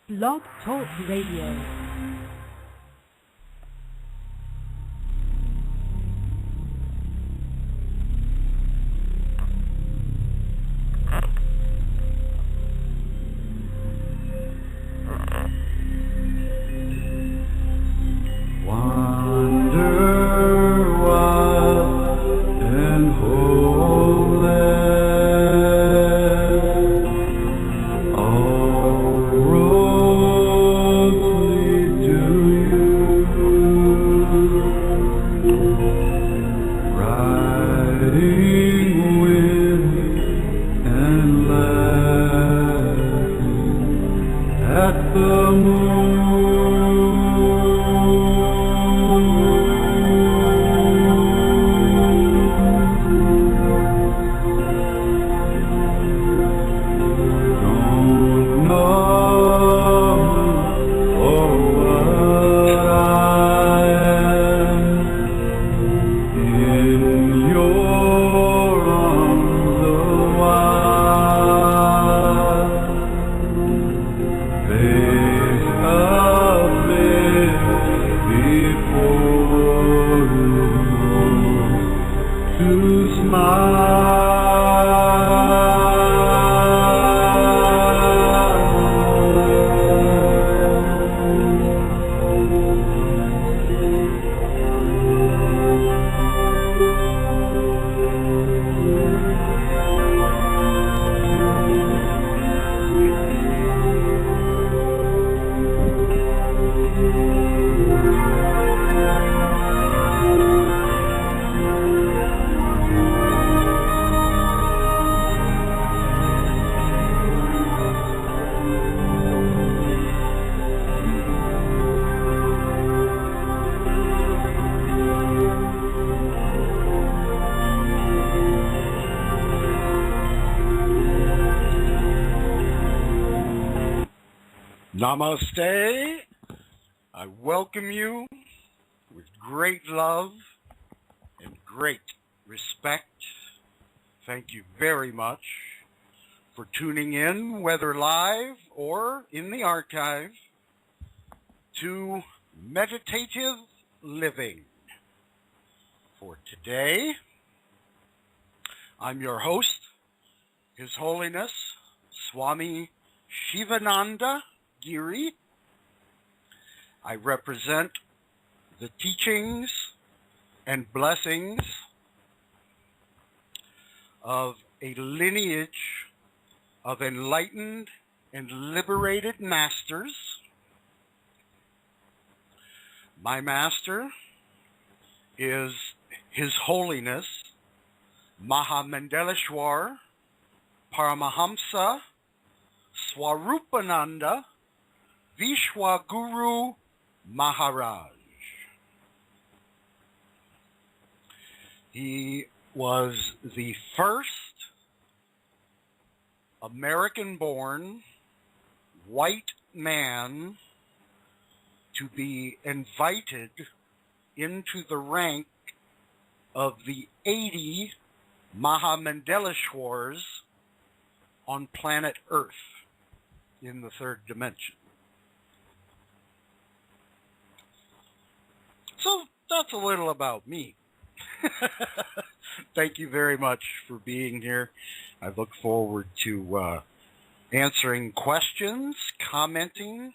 Blog Talk Radio. Namaste. I welcome you with great love and great respect. Thank you very much for tuning in, whether live or in the archive, to Meditative Living. For today, I'm your host, His Holiness Swami Shivananda Giri. I represent the teachings and blessings of a lineage of enlightened and liberated masters. My master is His Holiness Mahamandeleshwar Paramahamsa Swarupananda Vishwaguru Maharaj. He was the first American-born white man to be invited into the rank of the 80 Mahamandeleshwars on planet Earth in the third dimension. So that's a little about me. Thank you very much for being here. I look forward to answering questions, commenting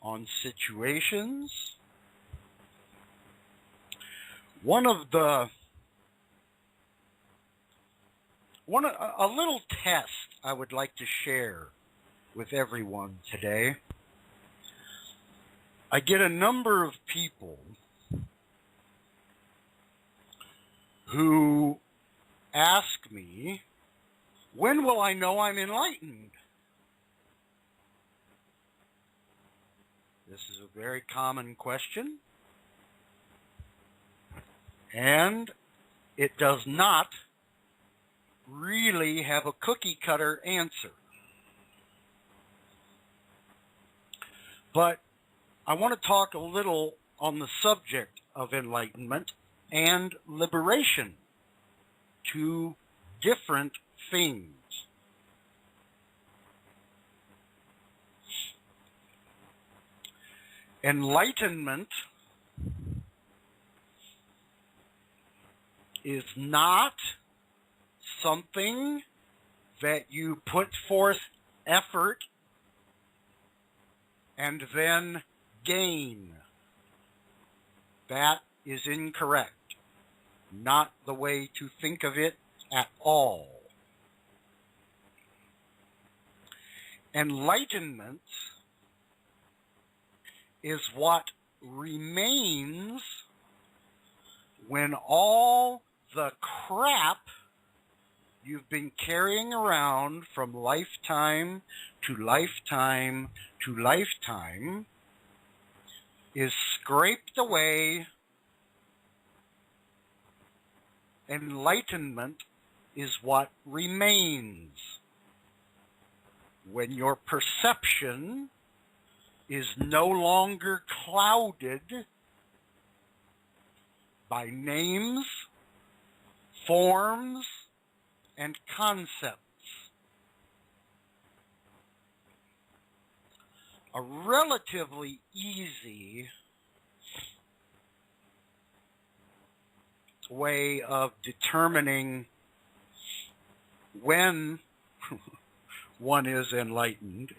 on situations. A little test I would like to share with everyone today. I get a number of people who ask me, when will I know I'm enlightened? This is a very common question, and it does not really have a cookie-cutter answer. But I want to talk a little on the subject of enlightenment and liberation, two different things. Enlightenment is not something that you put forth effort and then gain. That is incorrect. Not the way to think of it at all. Enlightenment is what remains when all the crap you've been carrying around from lifetime to lifetime to lifetime is scraped away. Enlightenment is what remains when your perception is no longer clouded by names, forms, and concepts. A relatively easy way of determining when one is enlightened.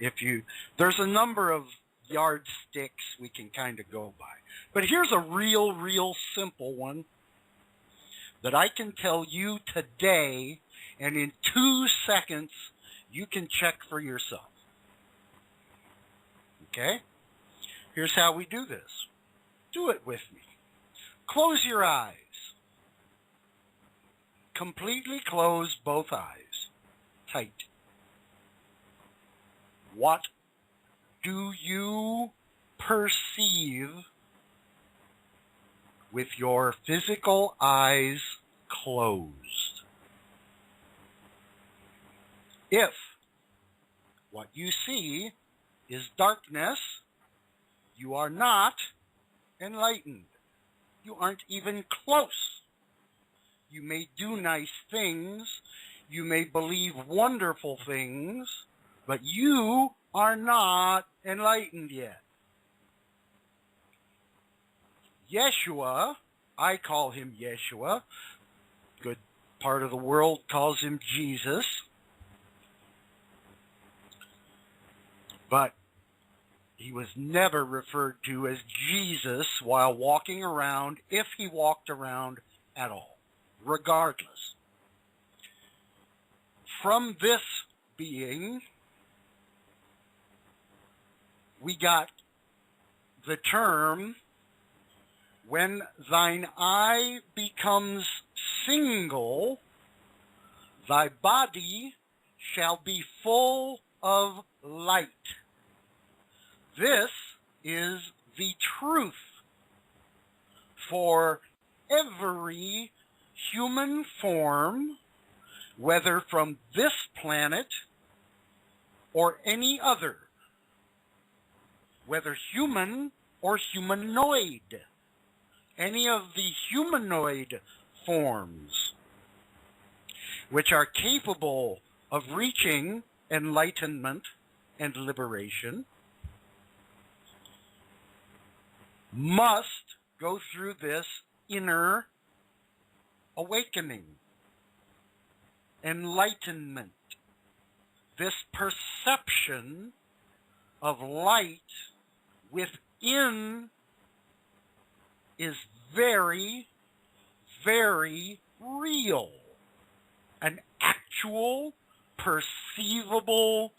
There's a number of yardsticks we can kind of go by. But here's a real simple one that I can tell you today, and in 2 seconds you can check for yourself. Okay? Here's how we do this. Do it with me. Close your eyes. Completely close both eyes. Tight. What do you perceive with your physical eyes closed? If what you see is darkness, you are not enlightened. You aren't even close. You may do nice things, you may believe wonderful things, but you are not enlightened yet. Yeshua, I call him Yeshua, good part of the world calls him Jesus, but he was never referred to as Jesus while walking around, if he walked around at all, regardless. From this being, we got the term, when thine eye becomes single, thy body shall be full of light. This is the truth for every human form, whether from this planet or any other, whether human or humanoid, any of the humanoid forms, which are capable of reaching enlightenment and liberation, must go through this inner awakening, enlightenment, this perception of light within is very, very real, an actual, perceivable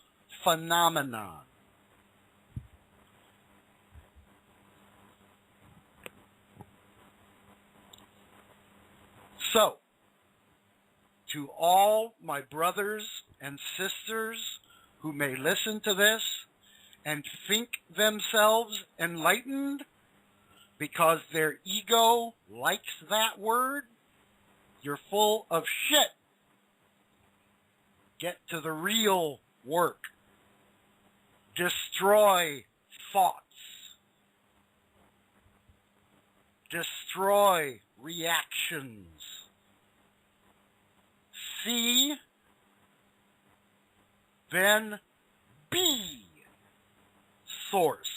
phenomenon. So, to all my brothers and sisters who may listen to this and think themselves enlightened because their ego likes that word, you're full of shit. Get to the real work. Destroy thoughts. Destroy reactions. See, then be source.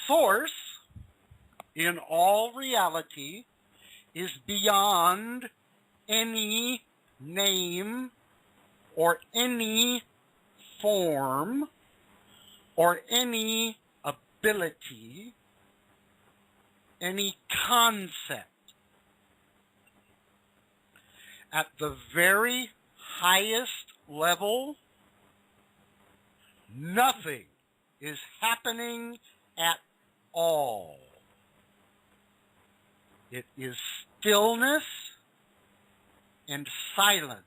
source in all reality is beyond any name or any form or any ability, any concept. At the very highest level, nothing is happening at all. It is stillness and silence.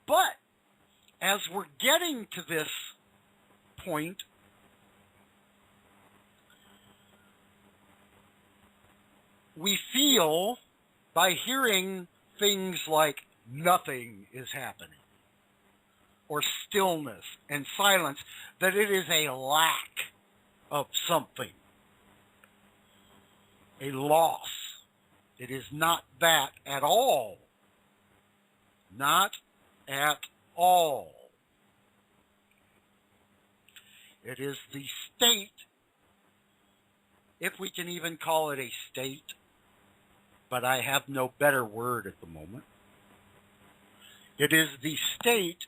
But as we're getting to this point, we feel by hearing things like nothing is happening or stillness and silence that it is a lack of something, a loss. It is not that at all. Not at all. It is the state, if we can even call it a state, but I have no better word at the moment. It is the state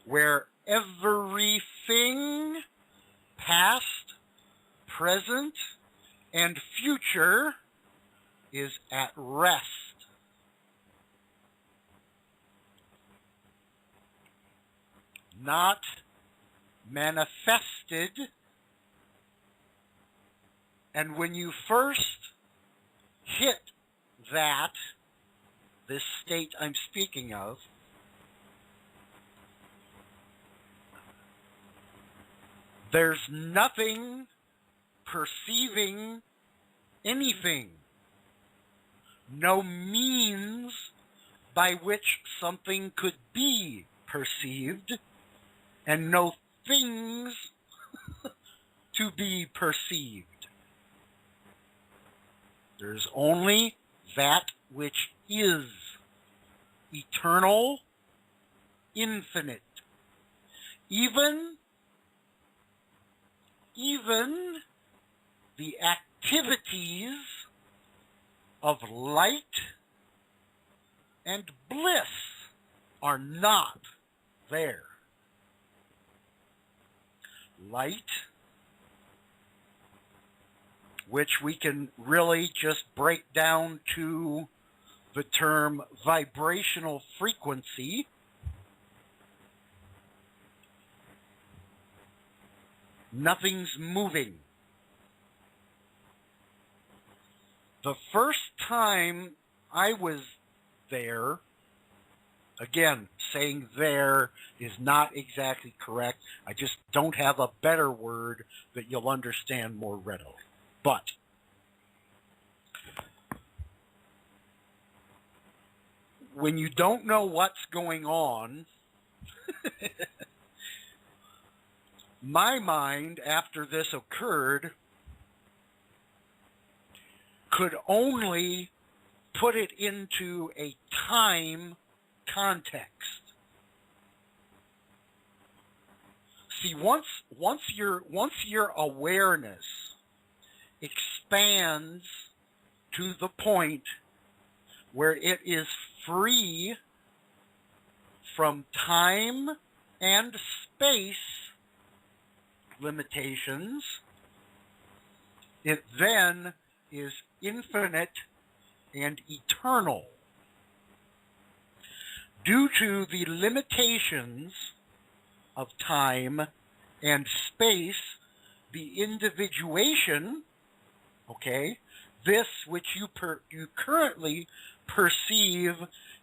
where everything, past, present, and future, is at rest. Not manifested. And when you first hit that, this state I'm speaking of, there's nothing perceiving anything. No means by which something could be perceived, and no things to be perceived. There's only that which is eternal, infinite. Even the activities of light and bliss are not there. Light, which we can really just break down to the term vibrational frequency, nothing's moving. The first time I was there, again, saying there is not exactly correct. I just don't have a better word that you'll understand more readily. But when you don't know what's going on, my mind, after this occurred, could only put it into a time context. See, once your awareness expands to the point where it is free from time and space limitations, it then is infinite and eternal. Due to the limitations of time and space, the individuation, okay, this which you currently perceive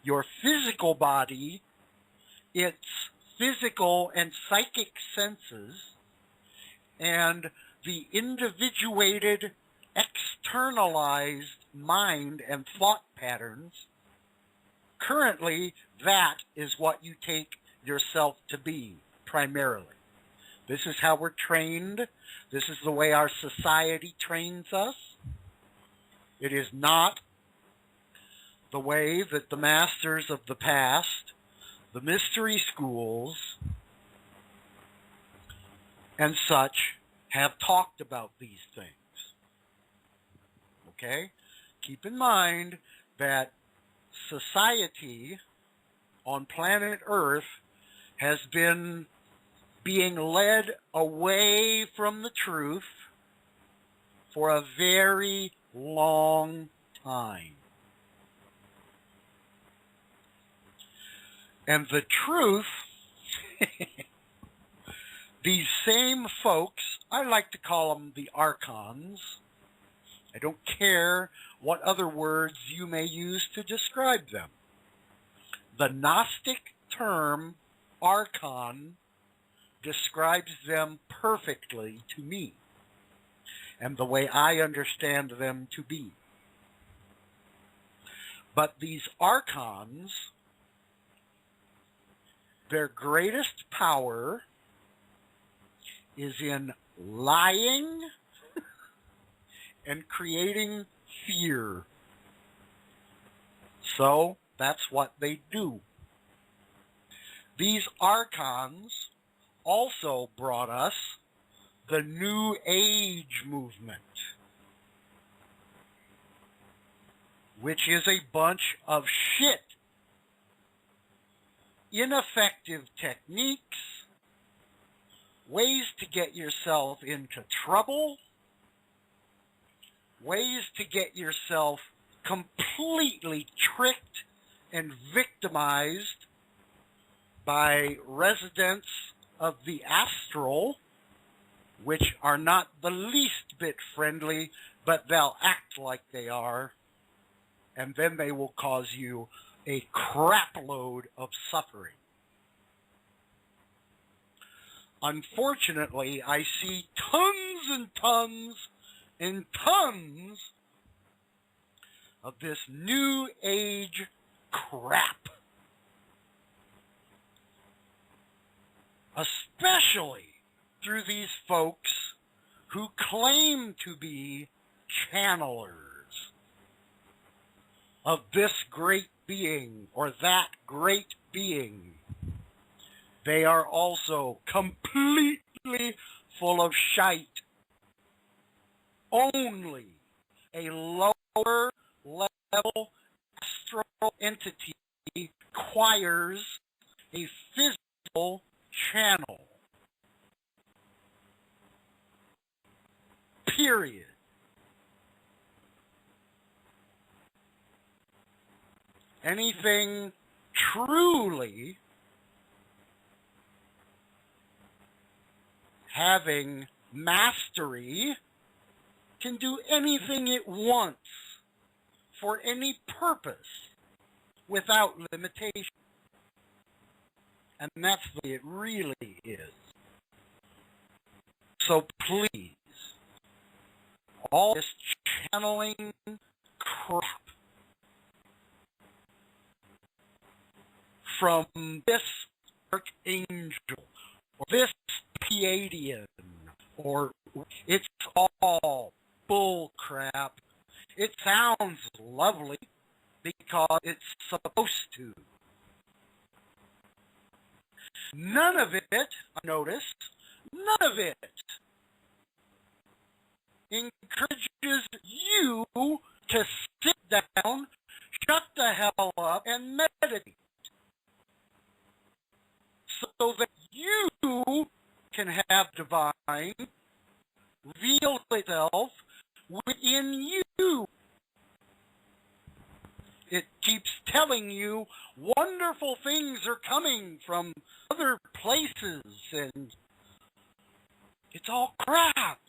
your physical body, its physical and psychic senses, and the individuated, externalized mind and thought patterns, currently that is what you take yourself to be, primarily. This is how we're trained. This is the way our society trains us. It is not the way that the masters of the past, the mystery schools, and such have talked about these things. Okay? Keep in mind that society on planet Earth has been being led away from the truth for a very long time. And the truth, these same folks, I like to call them the archons. I don't care what other words you may use to describe them. The Gnostic term archon describes them perfectly to me and the way I understand them to be. But these archons, their greatest power is in lying and creating fear. So that's what they do. These archons also brought us the New Age movement, which is a bunch of shit. Ineffective techniques, ways to get yourself into trouble, ways to get yourself completely tricked and victimized by residents of the astral, which are not the least bit friendly, but they'll act like they are, and then they will cause you a crap load of suffering. Unfortunately, I see tons and tons and tons of this New Age crap. Especially through these folks who claim to be channelers of this great being or that great being. They are also completely full of shite. Only a lower level astral entity requires a physical channel. Period. Anything truly having mastery can do anything it wants for any purpose without limitation. And that's the way it really is. So please, all this channeling crap from this archangel or this Pleiadian, or it's all bull crap. It sounds lovely because it's supposed to. None of it, I noticed, none of it encourages you to sit down, shut the hell up, and meditate so that you can have divine reveal itself within you. It keeps telling you wonderful things are coming from other places, and it's all crap.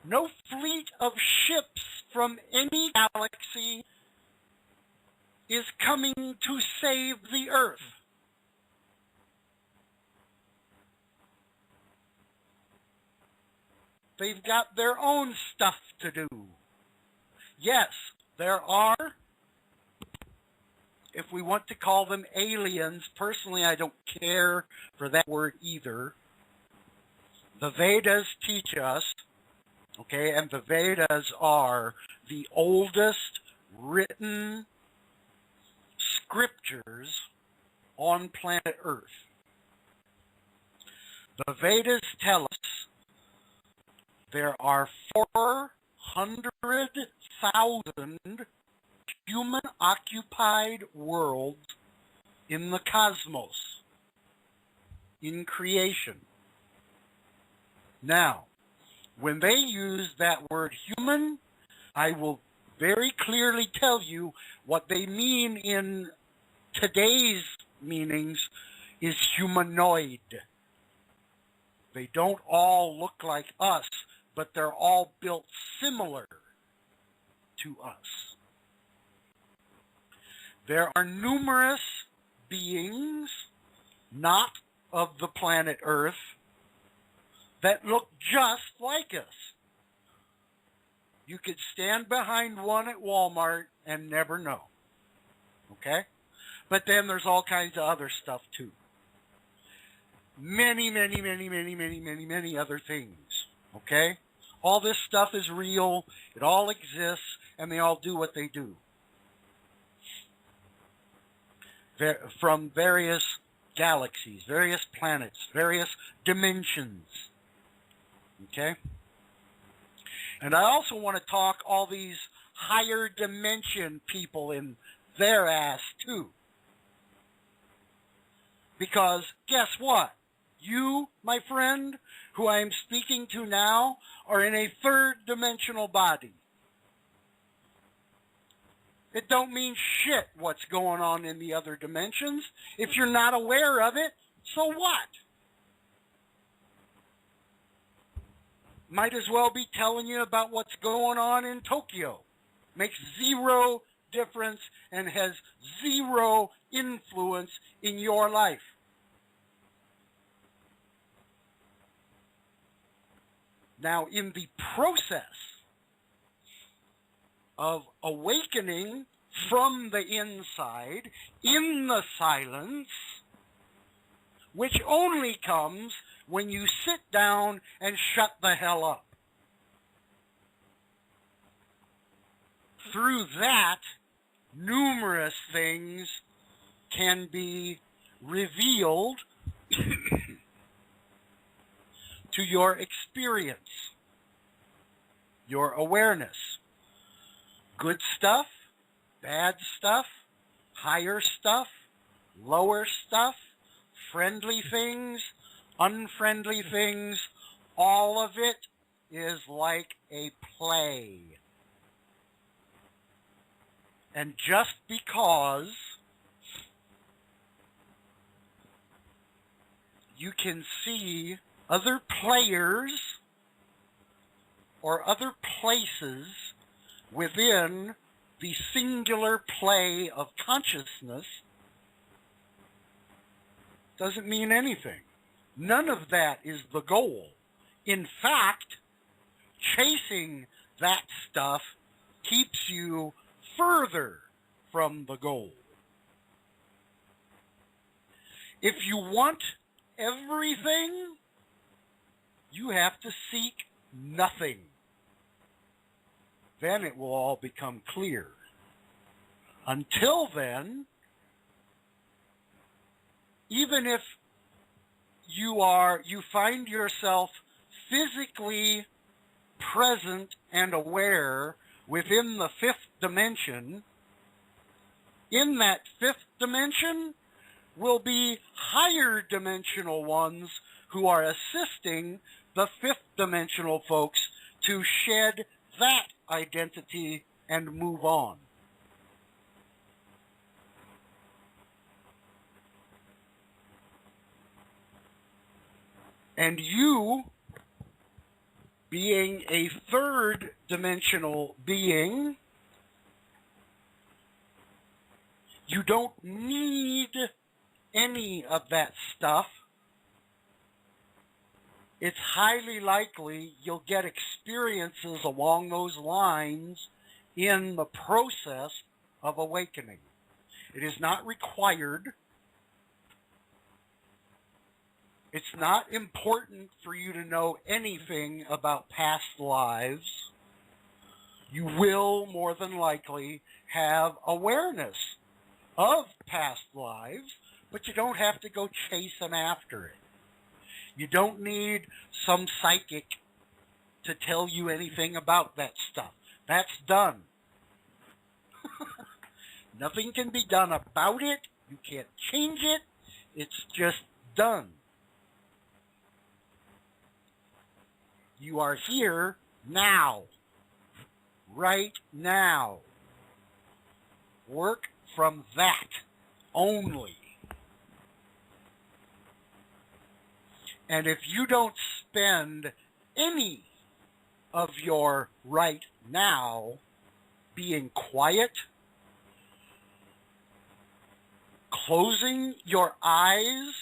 No fleet of ships from any galaxy is coming to save the Earth. They've got their own stuff to do. Yes, there are, if we want to call them aliens, personally I don't care for that word either. The Vedas teach us, okay, and the Vedas are the oldest written scriptures on planet Earth. The Vedas tell us there are 400,000 human-occupied worlds in the cosmos, in creation. Now, when they use that word human, I will very clearly tell you what they mean in today's meanings is humanoid. They don't all look like us, but they're all built similar to us. There are numerous beings, not of the planet Earth, that look just like us. You could stand behind one at Walmart and never know. Okay? But then there's all kinds of other stuff too. Many other things. Okay? All this stuff is real. It all exists, and they all do what they do. From various galaxies, various planets, various dimensions. Okay? And I also want to talk all these higher dimension people in their ass too. Because guess what? You, my friend, who I am speaking to now, are in a third dimensional body. It don't mean shit what's going on in the other dimensions. If you're not aware of it, so what? Might as well be telling you about what's going on in Tokyo. Makes zero difference and has zero influence in your life. Now, in the process of awakening from the inside, in the silence, which only comes when you sit down and shut the hell up. Through that, numerous things can be revealed to your experience, your awareness. Good stuff, bad stuff, higher stuff, lower stuff, friendly things, unfriendly things, all of it is like a play. And just because you can see other players or other places within the singular play of consciousness doesn't mean anything. None of that is the goal. In fact, chasing that stuff keeps you further from the goal. If you want everything, you have to seek nothing. Then it will all become clear. Until then, even if you find yourself physically present and aware within the fifth dimension, in that fifth dimension will be higher dimensional ones who are assisting the fifth dimensional folks to shed that identity and move on. And you, being a third dimensional being, you don't need any of that stuff. It's highly likely you'll get experiences along those lines in the process of awakening. It is not required. It's not important for you to know anything about past lives. You will, more than likely, have awareness of past lives, but you don't have to go chasing after it. You don't need some psychic to tell you anything about that stuff. That's done. Nothing can be done about it. You can't change it. It's just done. You are here now. Right now. Work from that only. And if you don't spend any of your right now being quiet, closing your eyes,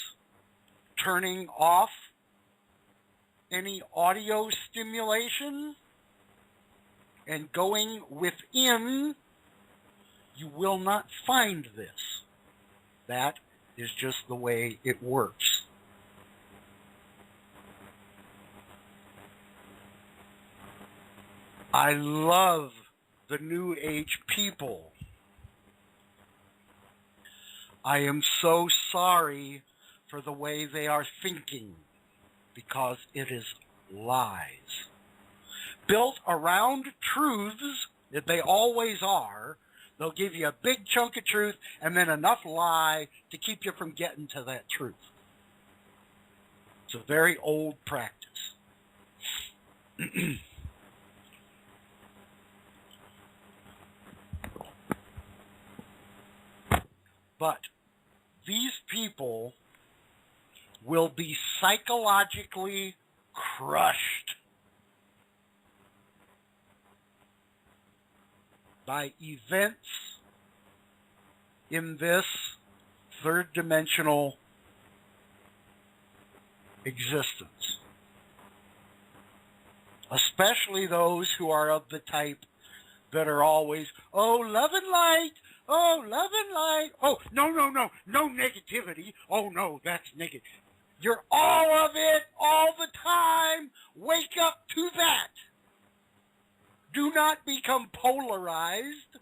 turning off any audio stimulation, and going within, you will not find this. That is just the way it works. I love the New Age people. I am so sorry for the way they are thinking, because it is lies. Built around truths that they always are. They'll give you a big chunk of truth and then enough lie to keep you from getting to that truth. It's a very old practice. But these people will be psychologically crushed by events in this third-dimensional existence. Especially those who are of the type that are always, oh, love and light, oh, love and light, oh, no negativity, oh, no, that's negative. You're all of it, all the time. Wake up to that. Do not become polarized,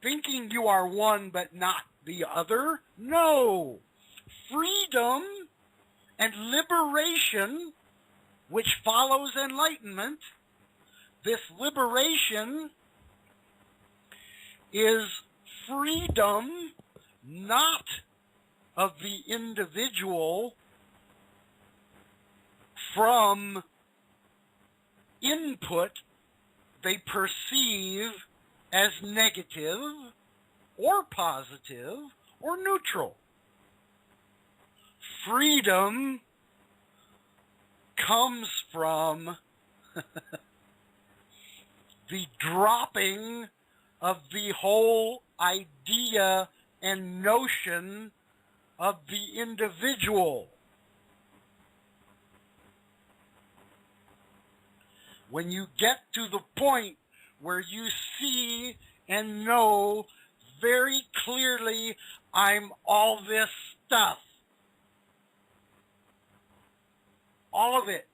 thinking you are one but not the other. No. Freedom and liberation, which follows enlightenment, this liberation is freedom not of the individual from input they perceive as negative or positive or neutral. Freedom comes from the dropping of the whole idea and notion of the individual. When you get to the point where you see and know very clearly, I'm all this stuff. All of it.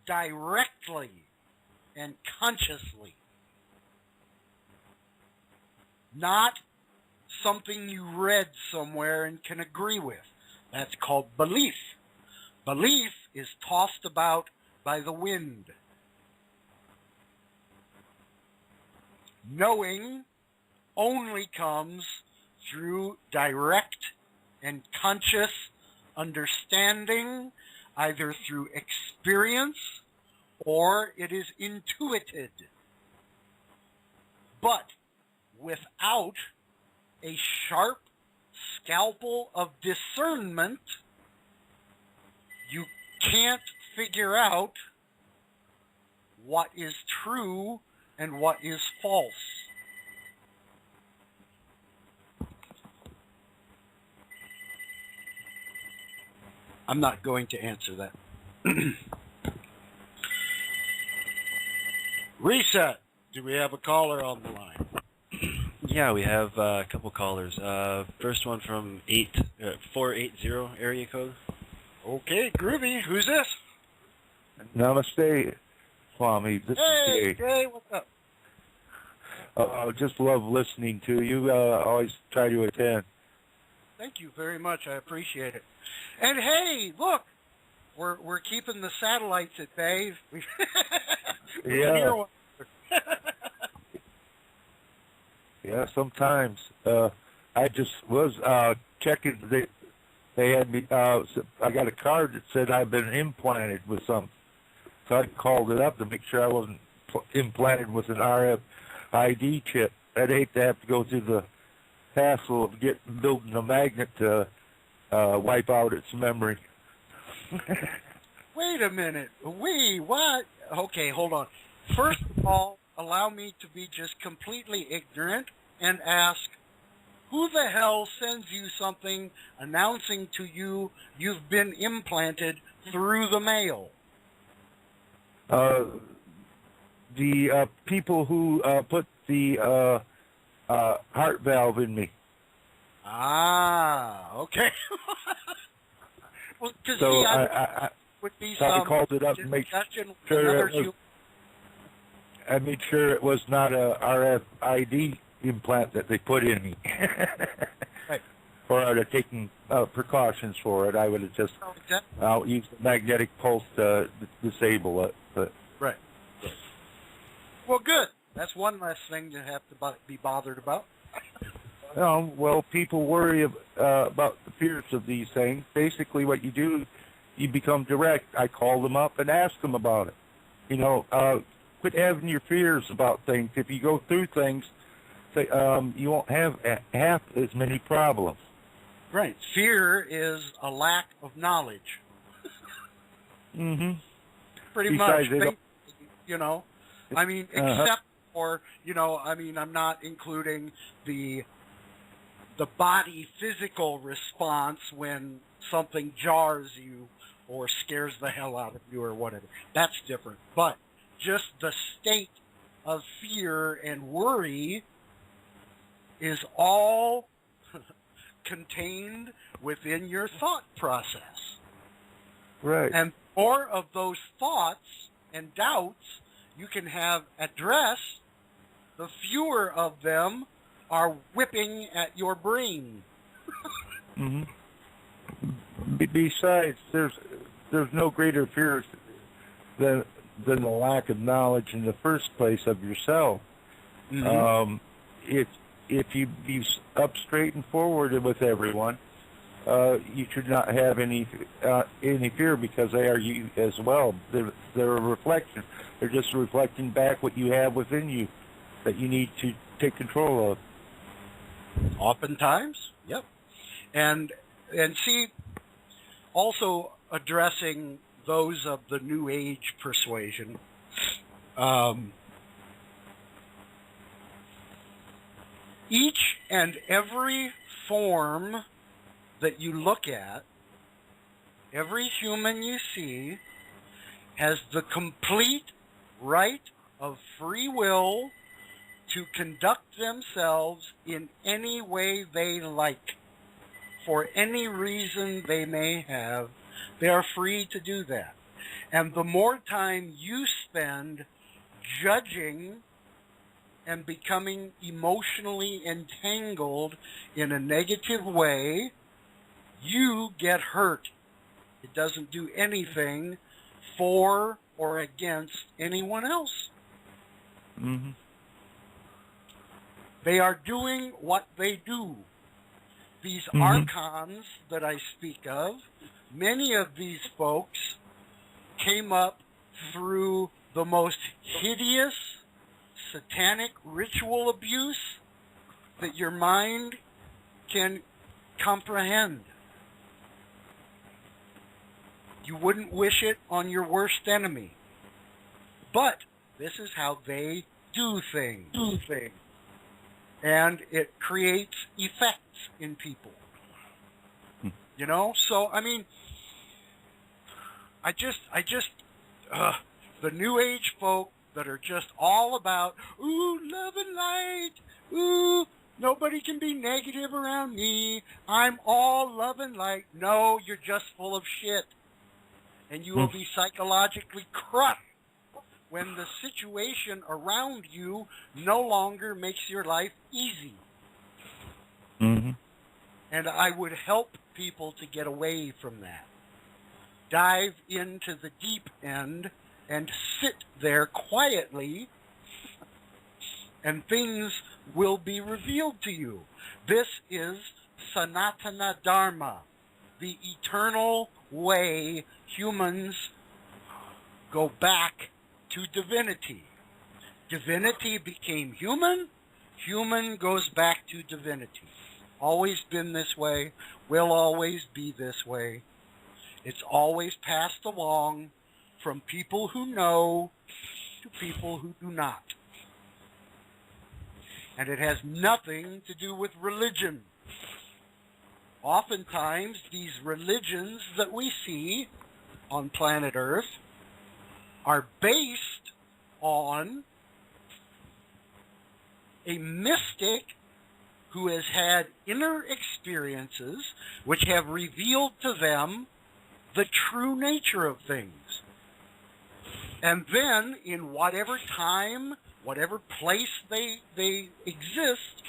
Directly and consciously. Not something you read somewhere and can agree with. That's called belief. Belief is tossed about by the wind. Knowing only comes through direct and conscious understanding, either through experience or it is intuited. But without a sharp scalpel of discernment, you can't figure out what is true and what is false. I'm not going to answer that. Reset. Do we have a caller on the line? Yeah, we have a couple callers. First one from 480 area code. Okay, groovy. Who's this? Namaste, Swami. This is Jay. Jay, what's up? I just love listening to you. I always try to attend. Thank you very much. I appreciate it. And hey, look, we're keeping the satellites at bay. We can hear one. Yeah, sometimes. I just was checking. They had me. I got a card that said I've been implanted with something. So I called it up to make sure I wasn't implanted with an RFID chip. I'd hate to have to go through the hassle of building a magnet to wipe out its memory. Wait a minute. What? Okay, hold on. First of all, allow me to be just completely ignorant and ask, who the hell sends you something announcing to you you've been implanted through the mail? The people who put the heart valve in me. Ah, okay. Well, because So I would be so I some called it up and make discussion with sure another I made sure it was not a RFID implant that they put in me. Right. Or I'd have taken precautions for it. I would have just used the magnetic pulse to disable it. But right. Well, good. That's one less thing to have to be bothered about. well, people worry about the fears of these things. Basically, what you do, you become direct. I call them up and ask them about it. You know, quit having your fears about things. If you go through things, you won't have half as many problems. Right. Fear is a lack of knowledge. Mm-hmm. Pretty Besides, much. You know, I mean, except for, you know, I mean, I'm not including the body physical response when something jars you or scares the hell out of you or whatever. That's different. But just the state of fear and worry is all contained within your thought process. Right. And more of those thoughts and doubts you can have addressed, the fewer of them are whipping at your brain. Mm-hmm. Besides, there's no greater fear than the lack of knowledge in the first place of yourself. Mm-hmm. If you be up straight and forward with everyone, you should not have any fear, because they are you as well. They're a reflection. They're just reflecting back what you have within you that you need to take control of. Oftentimes, yep. And see, also addressing those of the New Age persuasion, each and every form that you look at, every human you see, has the complete right of free will to conduct themselves in any way they like. For any reason they may have, they are free to do that. And the more time you spend judging and becoming emotionally entangled in a negative way, you get hurt. It doesn't do anything for or against anyone else. Mm-hmm. They are doing what they do. These Mm-hmm. archons that I speak of, many of these folks came up through the most hideous satanic ritual abuse that your mind can comprehend. You wouldn't wish it on your worst enemy. But this is how they do things. And it creates effects in people. You know? So, I mean, the New Age folk that are just all about, ooh, love and light, ooh, nobody can be negative around me, I'm all love and light. No, you're just full of shit. And you will be psychologically crushed when the situation around you no longer makes your life easy. Mm-hmm. And I would help people to get away from that. Dive into the deep end and sit there quietly, and things will be revealed to you. This is Sanatana Dharma, the eternal way humans go back to divinity. Divinity became human, human goes back to divinity. Always been this way, will always be this way. It's always passed along from people who know to people who do not. And it has nothing to do with religion. Oftentimes, these religions that we see on planet Earth are based on a mystic who has had inner experiences which have revealed to them the true nature of things. And then, in whatever time, whatever place they exist,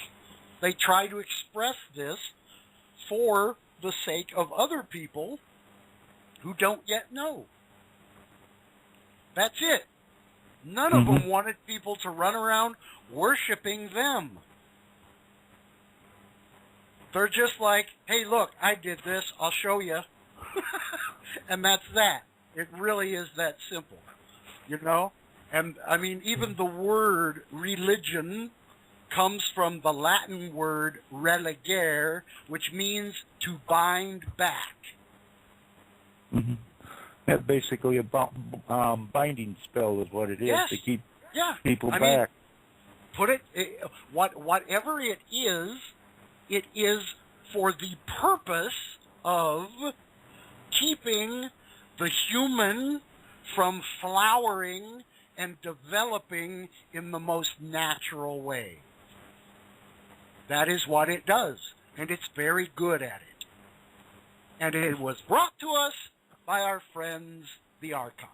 they try to express this for the sake of other people who don't yet know. That's it. None of them wanted people to run around worshiping them. They're just like, hey, look, I did this, I'll show you. And that's that. It really is that simple, you know? And, I mean, even the word religion comes from the Latin word religare, which means to bind back. Mm-hmm. That's basically a binding spell is what it is, yes. to keep people I back. Mean, put it, whatever it is for the purpose of keeping the human from flowering and developing in the most natural way. That is what it does, and it's very good at it. And it was brought to us by our friends, the Archons,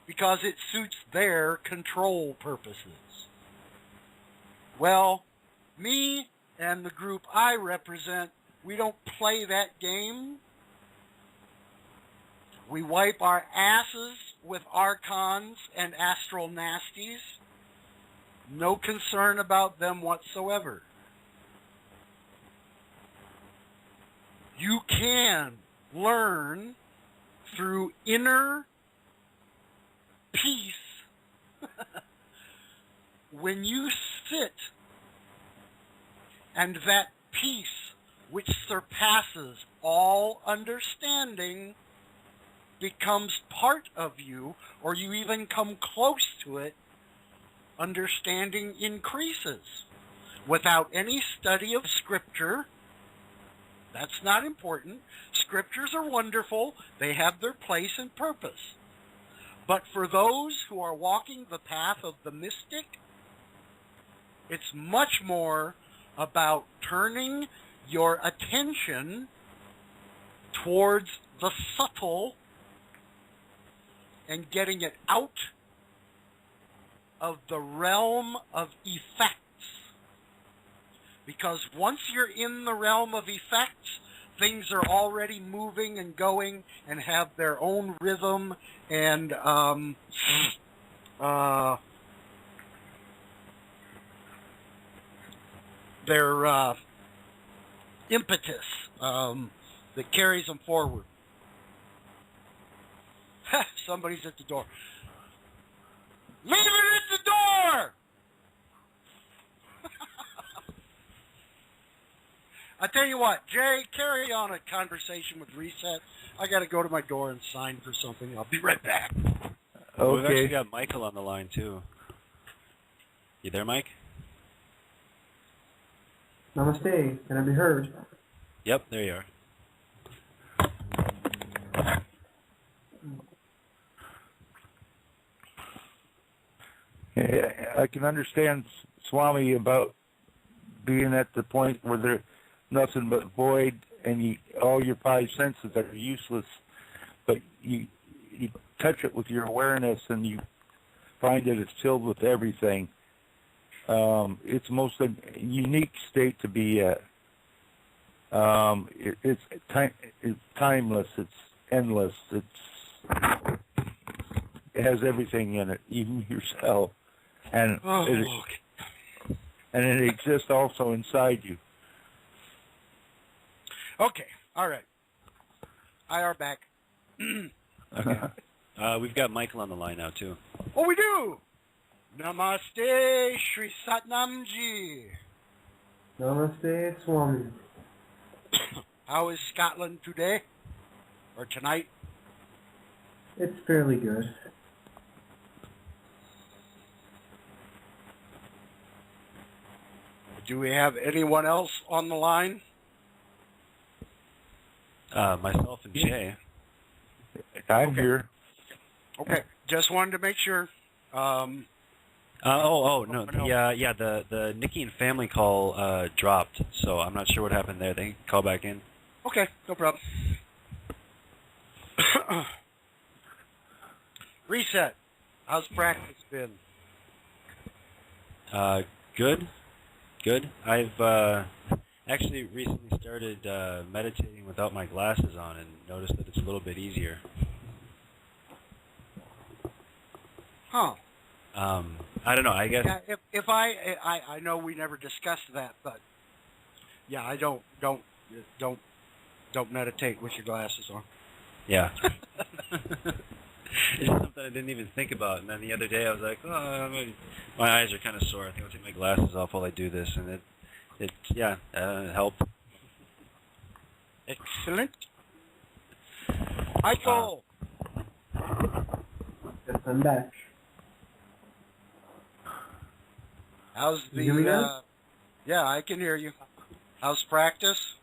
because it suits their control purposes. Well, me and the group I represent, we don't play that game. We wipe our asses with Archons and astral nasties. No concern about them whatsoever. You can learn through inner peace when you sit, and that peace which surpasses all understanding becomes part of you, or you even come close to it, understanding increases. Without any study of Scripture, that's not important. Scriptures are wonderful. They have their place and purpose. But for those who are walking the path of the mystic, it's much more about turning your attention towards the subtle and getting it out of the realm of effects. Because once you're in the realm of effects, things are already moving and going and have their own rhythm and their impetus that carries them forward. Somebody's at the door. Leave it at the door! I tell you what, Jay, carry on a conversation with Reset. I got to go to my door and sign for something. I'll be right back. Okay. We've actually got Michael on the line, too. You there, Mike? Namaste. Can I be heard? Yep, there you are. I can understand Swami about being at the point where there's nothing but void and all your five senses are useless, but you touch it with your awareness and you find that it's filled with everything. It's the most unique state to be at. It's timeless. It's endless. It has everything in it, even yourself, and it exists also inside you. Okay, all right. I are back. Okay. We've got Michael on the line now, too. Oh, we do! Namaste, Shri Satnamji. Namaste, Swami. How is Scotland today? Or tonight? It's fairly good. Do we have anyone else on the line? Myself and Jay. I'm here. Okay, just wanted to make sure. No. The Nikki and family call dropped, so I'm not sure what happened there. They can call back in. Okay, no problem. Reset. How's practice been? Good. I've actually recently started meditating without my glasses on and noticed that it's a little bit easier. Huh. I don't know. I guess. Yeah, if I know we never discussed that, but yeah, I don't meditate with your glasses on. Yeah. It's just something I didn't even think about, and then the other day I was like, oh, my eyes are kind of sore. I think I'll take my glasses off while I do this, and it helped. Excellent. Michael. Yes, I'm back. How's You hear me now? Yeah, I can hear you. How's practice?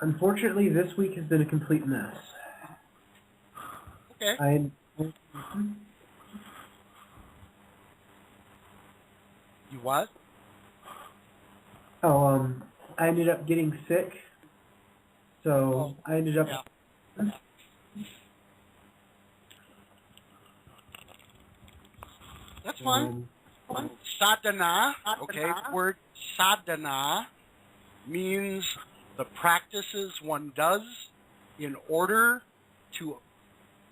Unfortunately, this week has been a complete mess. Okay. You what? I ended up getting sick, so I ended up... Yeah. That's fine. Sadhana, okay, the word sadhana means the practices one does in order to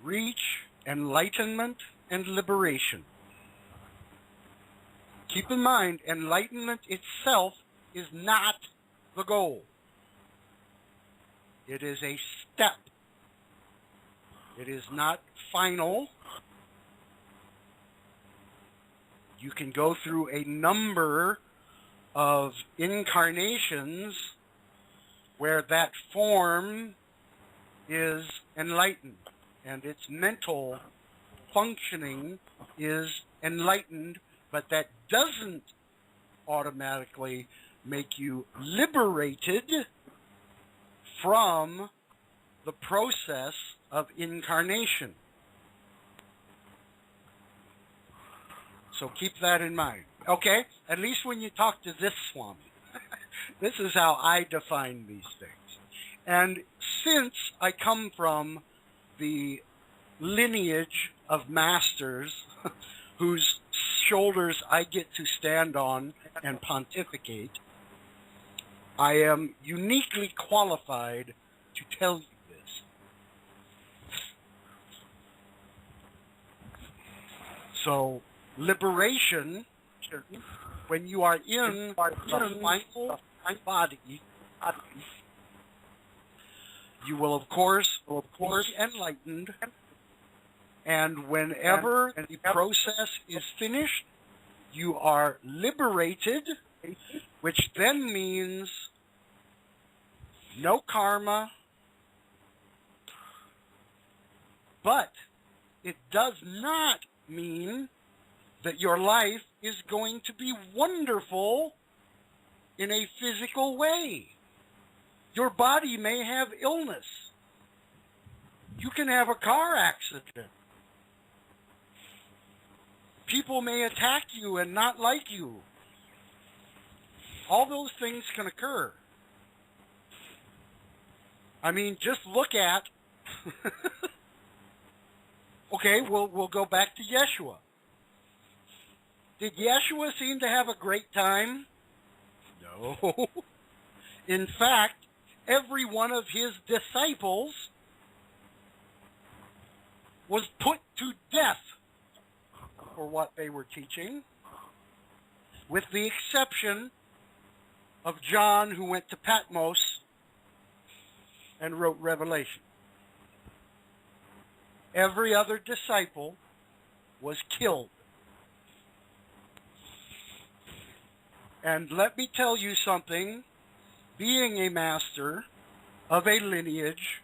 reach enlightenment and liberation. Keep in mind, enlightenment itself is not the goal. It is a step. It is not final. You can go through a number of incarnations where that form is enlightened and its mental functioning is enlightened, but that doesn't automatically make you liberated from the process of incarnation. So keep that in mind. Okay? At least when you talk to this Swami. This is how I define these things. And since I come from the lineage of masters whose shoulders I get to stand on and pontificate, I am uniquely qualified to tell you this. So, liberation, when you are in the mindful body, you will of course be enlightened, and whenever the process is finished, you are liberated, which then means no karma, but it does not mean that your life is going to be wonderful in a physical way. Your body may have illness. You can have a car accident. People may attack you and not like you. All those things can occur. I mean, just look at... Okay, we'll go back to Yeshua. Did Yeshua seem to have a great time? No. In fact, every one of his disciples was put to death for what they were teaching, with the exception of John, who went to Patmos and wrote Revelation. Every other disciple was killed. And let me tell you something, being a master of a lineage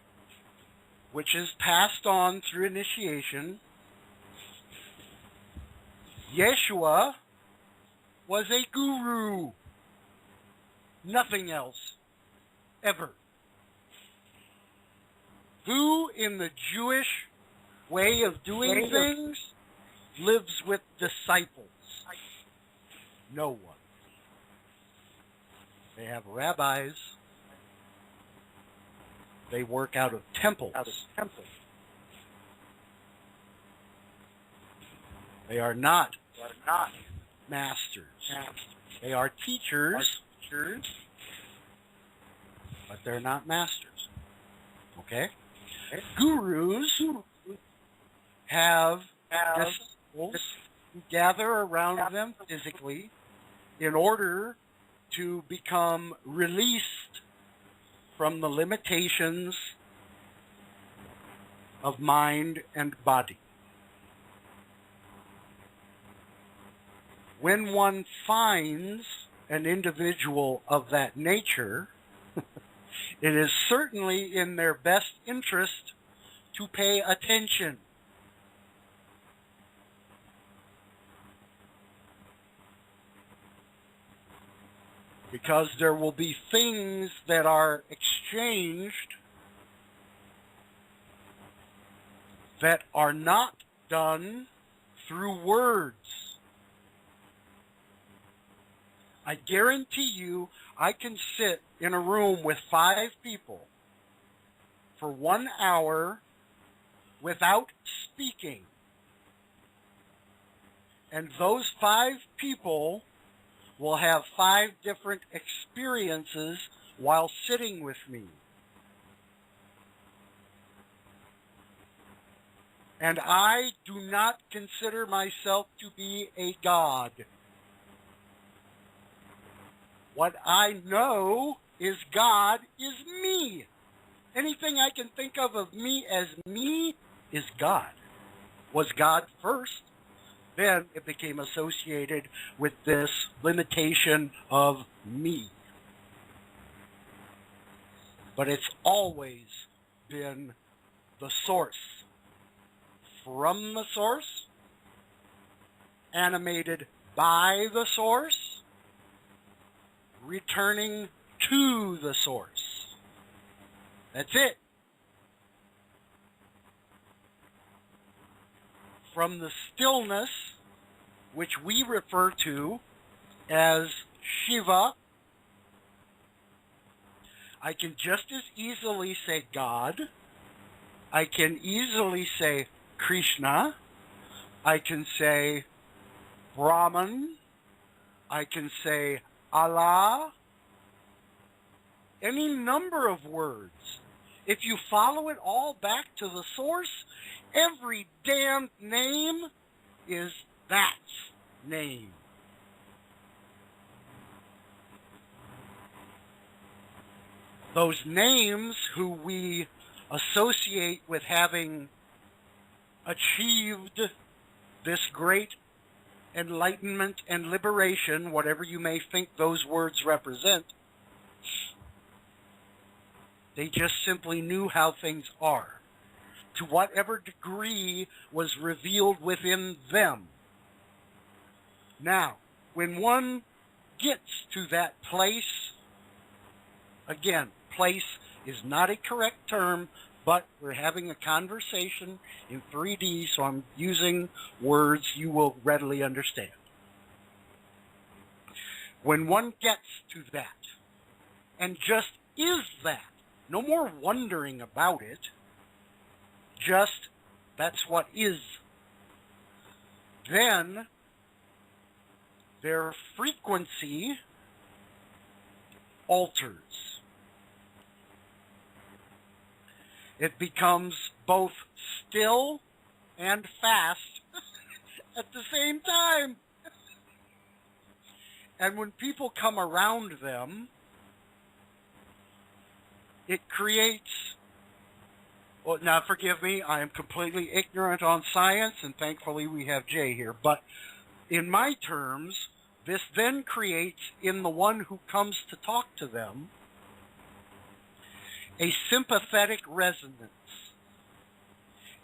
which is passed on through initiation, Yeshua was a guru. Nothing else. Ever. Who in the Jewish way of doing things lives with disciples? No one. They have rabbis. They work out of temples. They are not masters. They are teachers, but they're not masters. Okay? Gurus have disciples who gather around them physically in order to become released from the limitations of mind and body. When one finds an individual of that nature, it is certainly in their best interest to pay attention. Because there will be things that are exchanged that are not done through words. I guarantee you, I can sit in a room with 5 people for 1 hour without speaking. And those 5 people will have 5 different experiences while sitting with me. And I do not consider myself to be a god. What I know is God is me. Anything I can think of me as me is God. Was God first. Then it became associated with this limitation of me. But it's always been the source. From the source, animated by the source, returning to the source. That's it. From the stillness, which we refer to as Shiva, I can just as easily say God. I can easily say Krishna. I can say Brahman. I can say Allah. Any number of words. If you follow it all back to the source, every damn name is that name. Those names who we associate with having achieved this great enlightenment and liberation, whatever you may think those words represent, they just simply knew how things are, to whatever degree was revealed within them. Now, when one gets to that place, again, place is not a correct term, but we're having a conversation in 3D, so I'm using words you will readily understand. When one gets to that, and just is that, no more wondering about it, just that's what is, then their frequency alters. It becomes both still and fast at the same time. And when people come around them, it creates, well, now forgive me, I am completely ignorant on science, and thankfully we have Jay here, but in my terms, this then creates in the one who comes to talk to them a sympathetic resonance.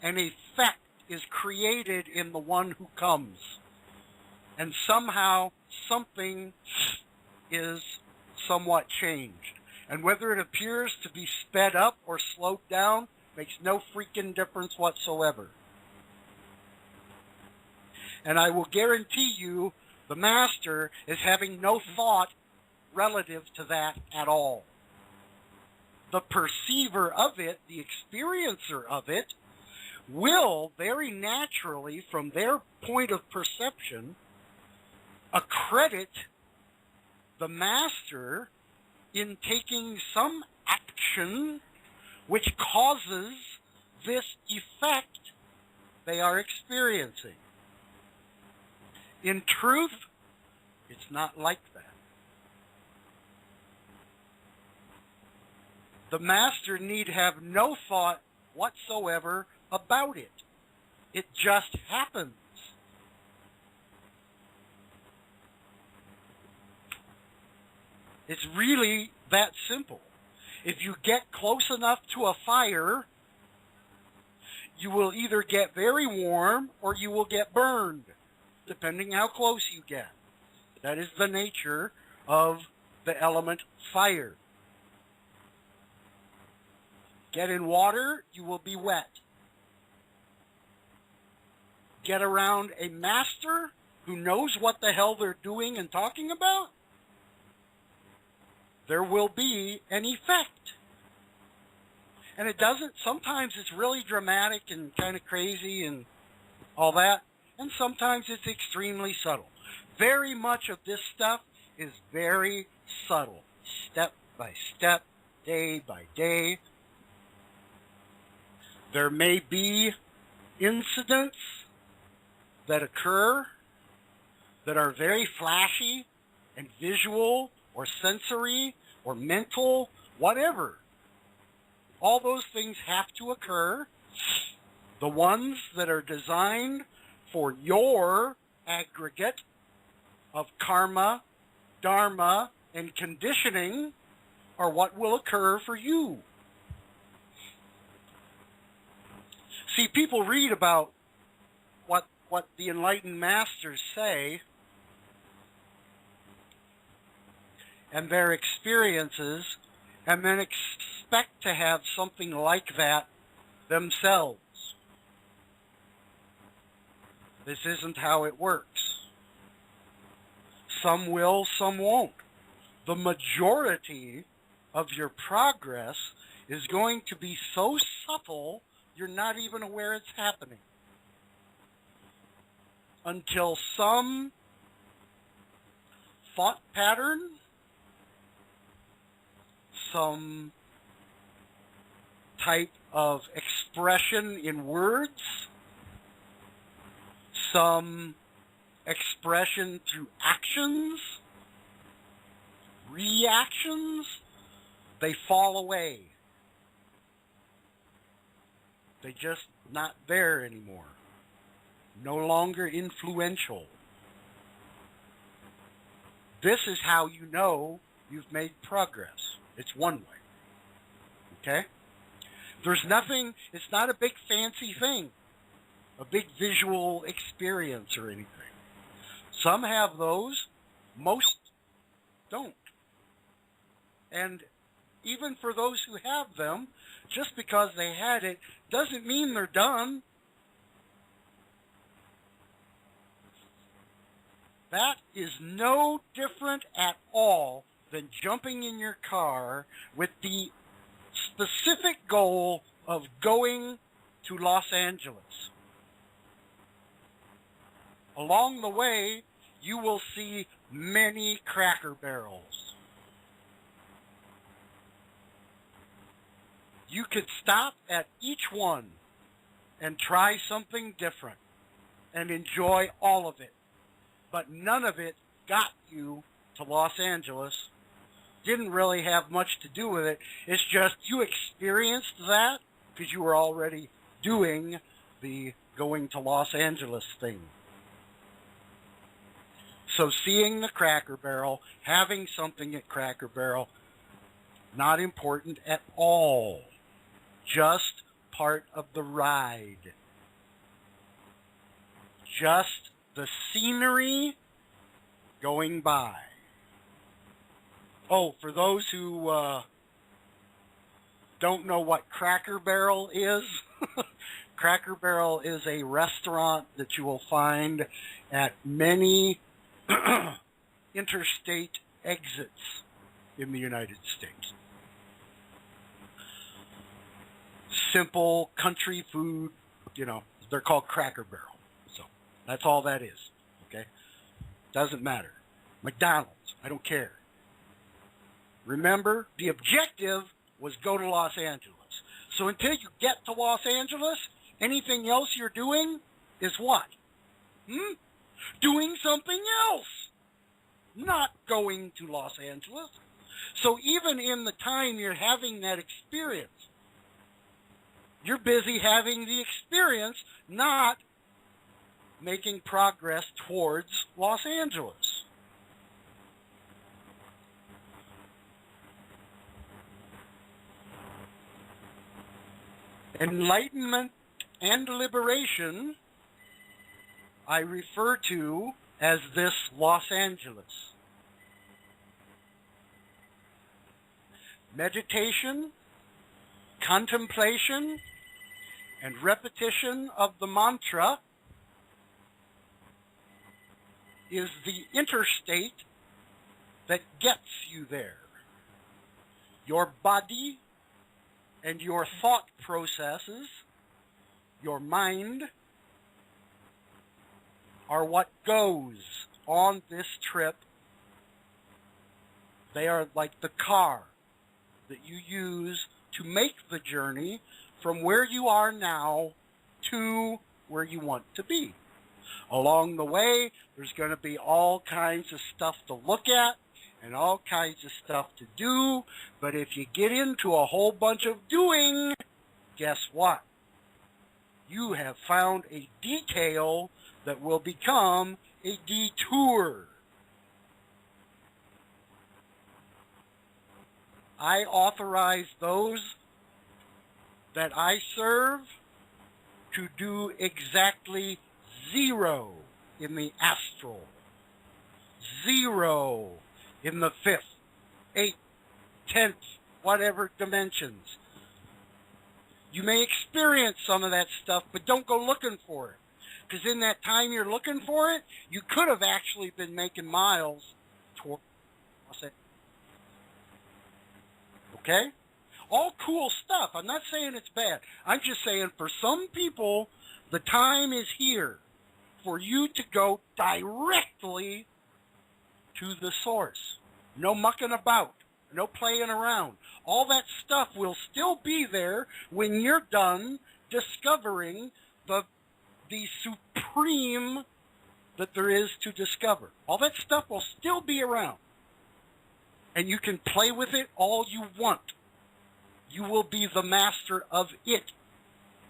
An effect is created in the one who comes. And somehow something is somewhat changed. And whether it appears to be sped up or slowed down makes no freaking difference whatsoever. And I will guarantee you the master is having no thought relative to that at all. The perceiver of it, the experiencer of it, will very naturally, from their point of perception, accredit the master in taking some action which causes this effect they are experiencing. In truth, it's not like that. The master need have no thought whatsoever about it. It just happens. It's really that simple. If you get close enough to a fire, you will either get very warm or you will get burned, depending how close you get. That is the nature of the element fire. Get in water, you will be wet. Get around a master who knows what the hell they're doing and talking about, there will be an effect. And it doesn't, sometimes it's really dramatic and kind of crazy and all that, and sometimes it's extremely subtle. Very much of this stuff is very subtle, step by step, day by day. There may be incidents that occur that are very flashy and visual or sensory or mental, whatever. All those things have to occur. The ones that are designed for your aggregate of karma, dharma, and conditioning are what will occur for you. See, people read about what the enlightened masters say and their experiences, and then expect to have something like that themselves. This isn't how it works. Some will, some won't. The majority of your progress is going to be so subtle you're not even aware it's happening. Until some thought pattern, some type of expression in words, some expression through actions, reactions, they fall away. They're just not there anymore. No longer influential. This is how you know you've made progress. It's one way. Okay? There's nothing, it's not a big fancy thing, a big visual experience or anything. Some have those, most don't. And even for those who have them, just because they had it doesn't mean they're done. That is no different at all than jumping in your car with the specific goal of going to Los Angeles. Along the way, you will see many Cracker Barrels. you could stop at each one and try something different and enjoy all of it. But none of it got you to Los Angeles. Didn't really have much to do with it. It's just you experienced that because you were already doing the going to Los Angeles thing. So seeing the Cracker Barrel, having something at Cracker Barrel, not important at all. Just part of the ride. Just the scenery going by. Oh, for those who don't know what Cracker Barrel is, Cracker Barrel is a restaurant that you will find at many interstate exits in the United States. Simple country food, you know, they're called Cracker Barrel. So that's all that is, okay? Doesn't matter. McDonald's, I don't care. Remember, the objective was go to Los Angeles. So until you get to Los Angeles, anything else you're doing is what? Doing something else. Not going to Los Angeles. So even in the time you're having that experience, you're busy having the experience, not making progress towards Los Angeles. Enlightenment and liberation I refer to as this Los Angeles. Meditation, contemplation, and repetition of the mantra is the interstate that gets you there. Your body and your thought processes, your mind, are what goes on this trip. They are like the car that you use to make the journey from where you are now to where you want to be. Along the way, there's going to be all kinds of stuff to look at and all kinds of stuff to do, but if you get into a whole bunch of doing, guess what? You have found a detail that will become a detour. I authorize those that I serve to do exactly 0 in the astral, 0 in the 5th, 8th, 10th, whatever dimensions. You may experience some of that stuff, but don't go looking for it. Because in that time you're looking for it, you could have actually been making miles toward it. Okay? All cool stuff. I'm not saying it's bad. I'm just saying for some people, the time is here for you to go directly to the source. No mucking about. No playing around. All that stuff will still be there when you're done discovering the supreme that there is to discover. All that stuff will still be around. And you can play with it all you want. You will be the master of it.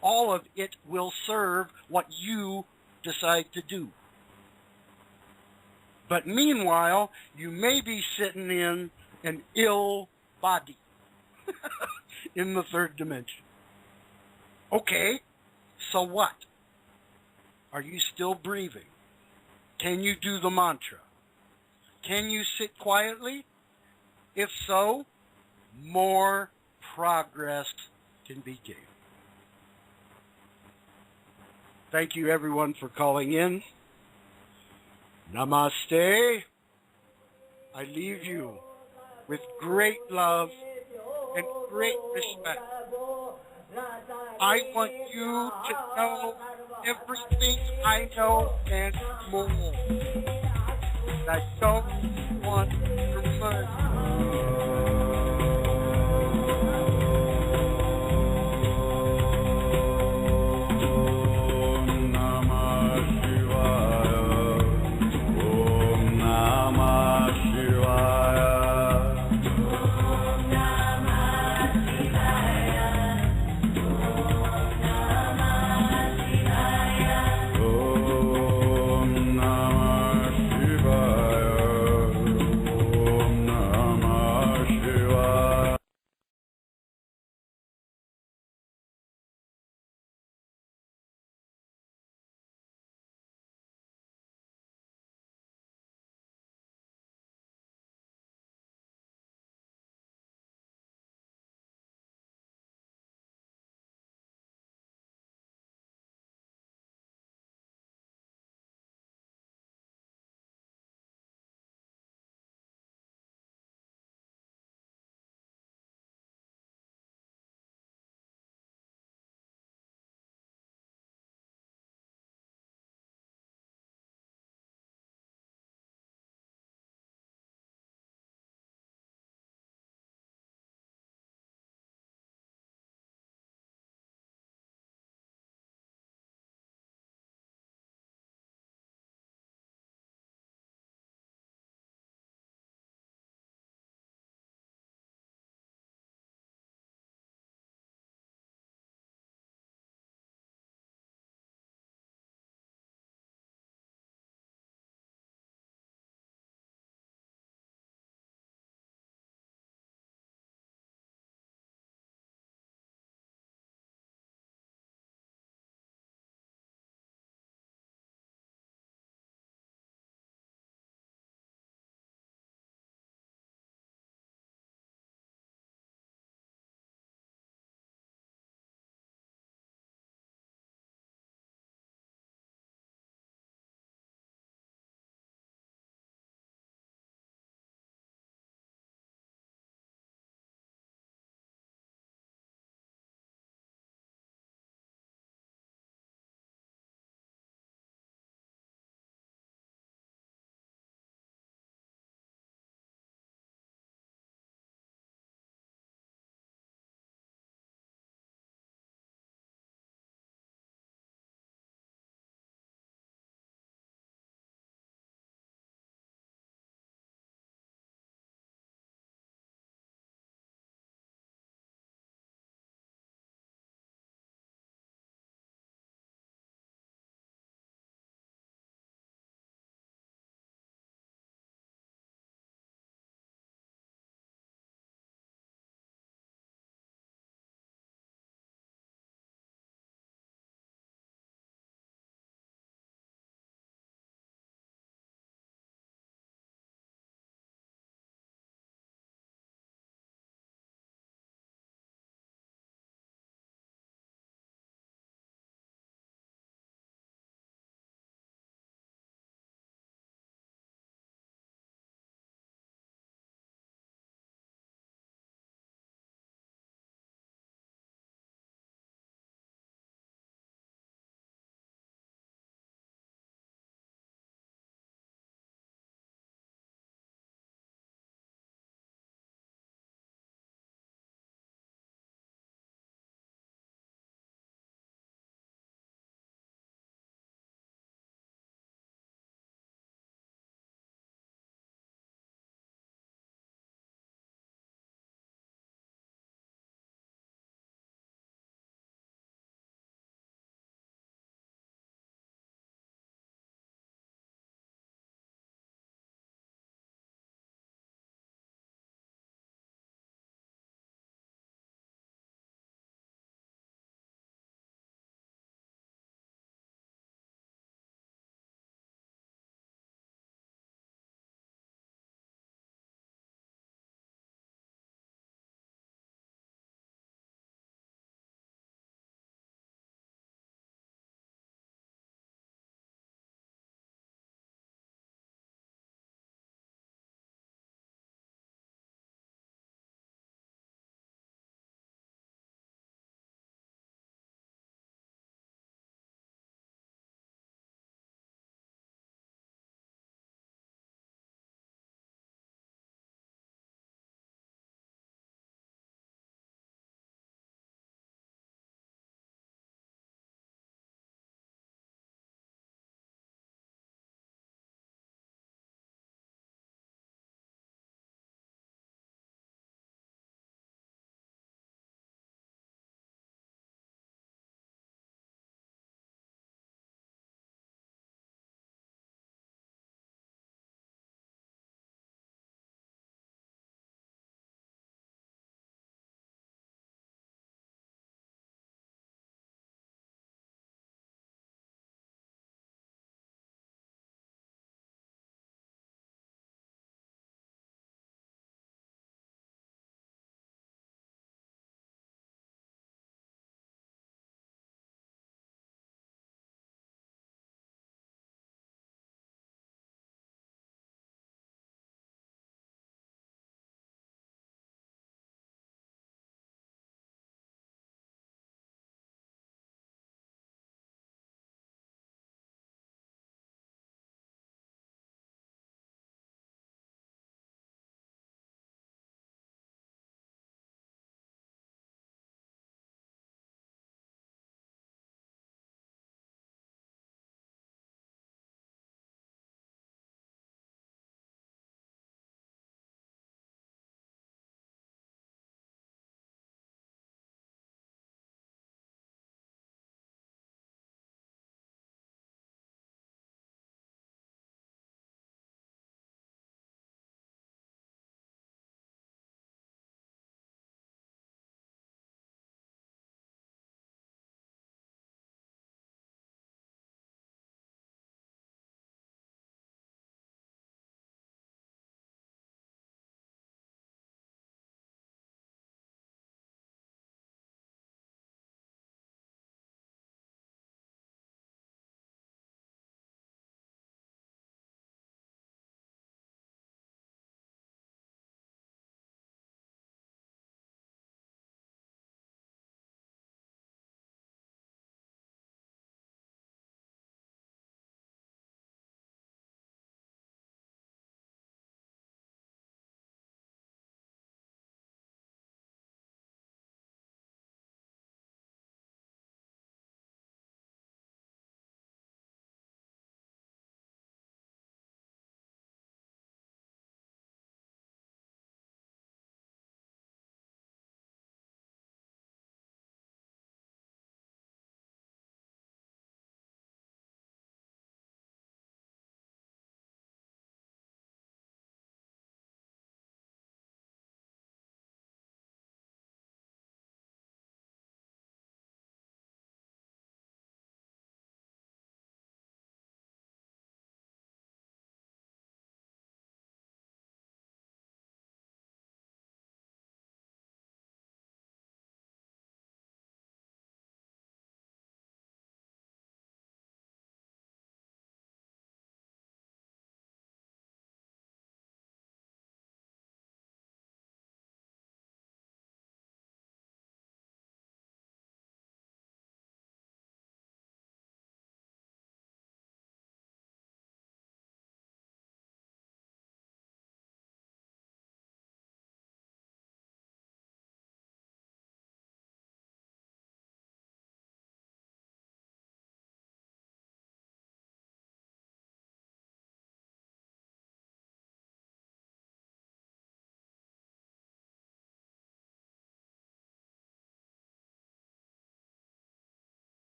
All of it will serve what you decide to do. But meanwhile, you may be sitting in an ill body in the 3rd dimension. Okay, so what? Are you still breathing? Can you do the mantra? Can you sit quietly? If so, more progress can be gained. Thank you, everyone, for calling in. Namaste. I leave you with great love and great respect. I want you to know everything I know and more. I don't want your money.